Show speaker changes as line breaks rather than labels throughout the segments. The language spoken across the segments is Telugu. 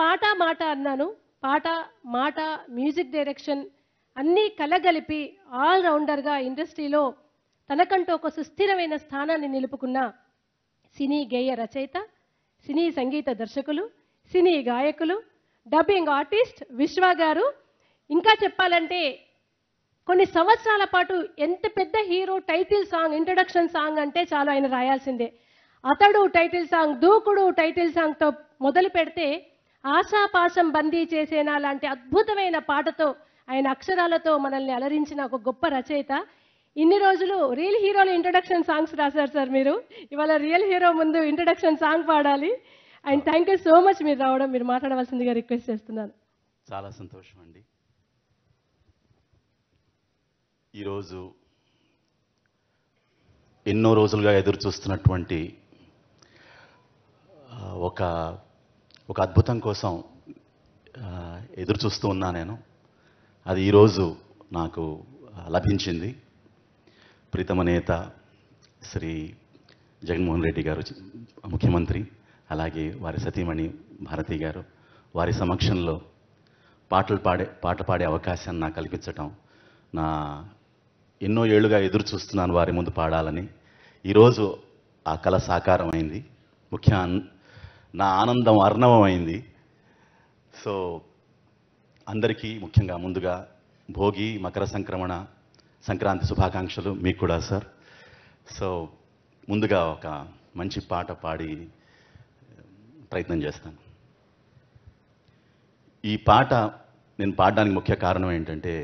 పాట మాట అన్నాను. పాట మాట మ్యూజిక్ డైరెక్షన్ అన్నీ కలగలిపి ఆల్ రౌండర్గా ఇండస్ట్రీలో తనకంటూ ఒక సుస్థిరమైన స్థానాన్ని నిలుపుకున్న సినీ గేయ రచయిత, సినీ సంగీత దర్శకులు, సినీ గాయకులు, డబ్బింగ్ ఆర్టిస్ట్ విశ్వ గారు. ఇంకా చెప్పాలంటే కొన్ని సంవత్సరాల పాటు ఎంత పెద్ద hero title song, introduction song అంటే చాలు ఆయన రాయాల్సిందే. అతడు టైటిల్ సాంగ్, దూకుడు టైటిల్ సాంగ్తో మొదలు పెడితే ఆశాపాశం బందీ చేసేనా లాంటి అద్భుతమైన పాటతో ఆయన అక్షరాలతో మనల్ని అలరించిన ఒక గొప్ప రచయిత. ఇన్ని రోజులు రియల్ హీరోలు ఇంట్రొడక్షన్ సాంగ్స్ రాశారు సార్ మీరు. ఇవాళ రియల్ హీరో ముందు ఇంట్రొడక్షన్ సాంగ్ పాడాలి. And thank you so much మీరు రావడం, మీరు మాట్లాడవలసిందిగా రిక్వెస్ట్ చేస్తున్నాను.
చాలా సంతోషం అండి. ఈరోజు ఎన్నో రోజులుగా ఎదురు చూస్తున్నటువంటి ఒక అద్భుతం కోసం ఎదురు చూస్తూ ఉన్నా నేను. అది ఈరోజు నాకు లభించింది. ప్రీతమ నేత శ్రీ జగన్మోహన్ రెడ్డి గారు ముఖ్యమంత్రి, అలాగే వారి సతీమణి భారతి గారు, వారి సమక్షంలో పాట పాడే అవకాశాన్ని నాకు కల్పించటం, నా ఎన్నో ఏళ్ళుగా ఎదురు చూస్తున్నాను వారి ముందు పాడాలని. ఈరోజు ఆ కళ సాకారమైంది. నా ఆనందం అర్ణవమైంది. సో అందరికీ ముఖ్యంగా ముందుగా భోగి, మకర సంక్రాంతి శుభాకాంక్షలు మీకు కూడా సార్. సో ముందుగా ఒక మంచి పాట పాడి ప్రయత్నం చేస్తాను. ఈ పాట నేను పాడడానికి ముఖ్య కారణం ఏంటంటే,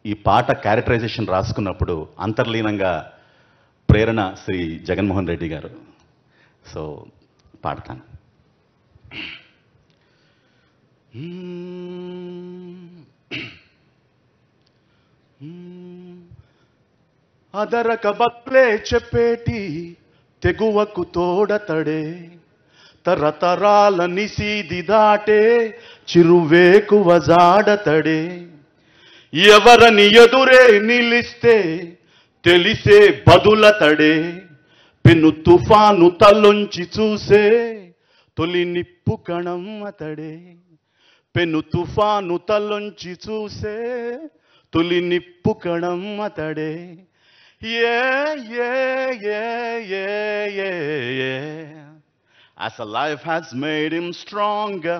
ఈ పాట క్యారెక్టరైజేషన్ రాసుకున్నప్పుడు అంతర్లీనంగా ప్రేరణ శ్రీ జగన్మోహన్ రెడ్డి గారు. సో పాడతాను. అదరక బక్లే చెప్పేటి తెగువకు తోడతడే, తరతరాల నిసీది దాటే చిరువేకువ జాడతడే, ఎవరని ఎదురే నిలిస్తే తెలిసే బదులతడే, పెను తుఫాను తలొంచి చూసే తొలి నిప్పు కణం అతడే, పెను తుఫాను తలొంచి చూసే తొలి నిప్పు కణం అతడే. As a life has made him stronger,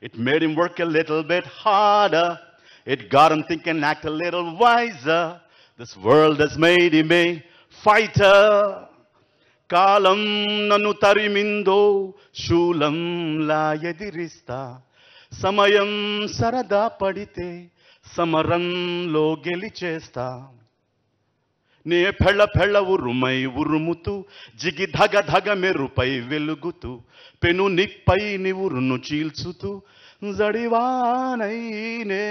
it made him work a little bit harder, it got him thinking, act a little wiser. This world has made him a fighter. కాలం నన్ను తరిమిందో శూలంలా ఎదిరిస్తా, సమయం సరదా పడితే సమరంలో గెలిచేస్తా. నే పెళ్ళ ఉరుమై ఉరుముతూ, జిగి ధగ మెరుపై వెలుగుతూ, పెను నిప్పై నివురును చీల్చుతూ, జడివానై నే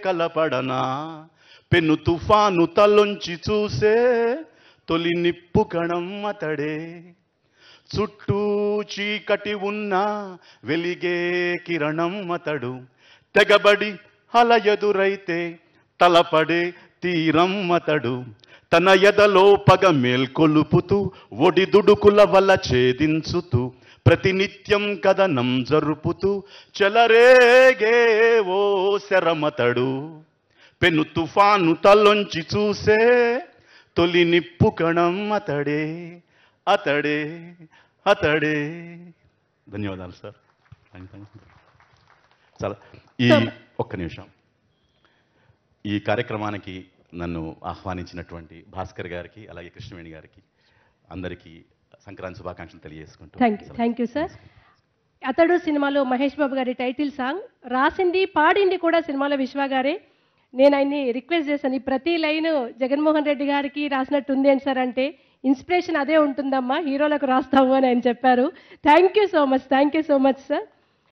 కలపడనా, పెను తుఫాను తలొంచి చూసే తొలి నిప్పు కణం అతడే. చుట్టూ చీకటి ఉన్నా వెలిగే కిరణం అతడు, తెగబడి అల ఎదురైతే తలపడే తీరం అతడు, తన ఎదలో పగ మేల్కొలుపుతూ ఒడిదుడుకుల వల్ల ఛేదించుతూ ప్రతినిత్యం కథనం జరుపుతూ చెలరేగే ఓ శరమతడు, పెను తుఫాను తలొంచి చూసే తొలి నిప్పు కణం అతడే అతడే అతడే. ధన్యవాదాలు సార్. చాలా ఒక్క నిమిషం. ఈ కార్యక్రమానికి నన్ను ఆహ్వానించినటువంటి భాస్కర్ గారికి, అలాగే కృష్ణవేణి గారికి, అందరికీ సంక్రాంతి శుభాకాంక్షలు తెలియజేసుకుంటూ.
Thank you sir. అతడు సినిమాలో మహేష్ బాబు గారి టైటిల్ సాంగ్ రాసింది, పాడింది కూడా సినిమాలో విశ్వ గారే. నేను ఆయన్ని రిక్వెస్ట్ చేశాను, ఈ ప్రతి లైన్ జగన్మోహన్ రెడ్డి గారికి రాసినట్టుంది ఏంటి సార్ అంటే, ఇన్స్పిరేషన్ అదే ఉంటుందమ్మా, హీరోలకు రాస్తాము అని ఆయన చెప్పారు. Thank you so much sir.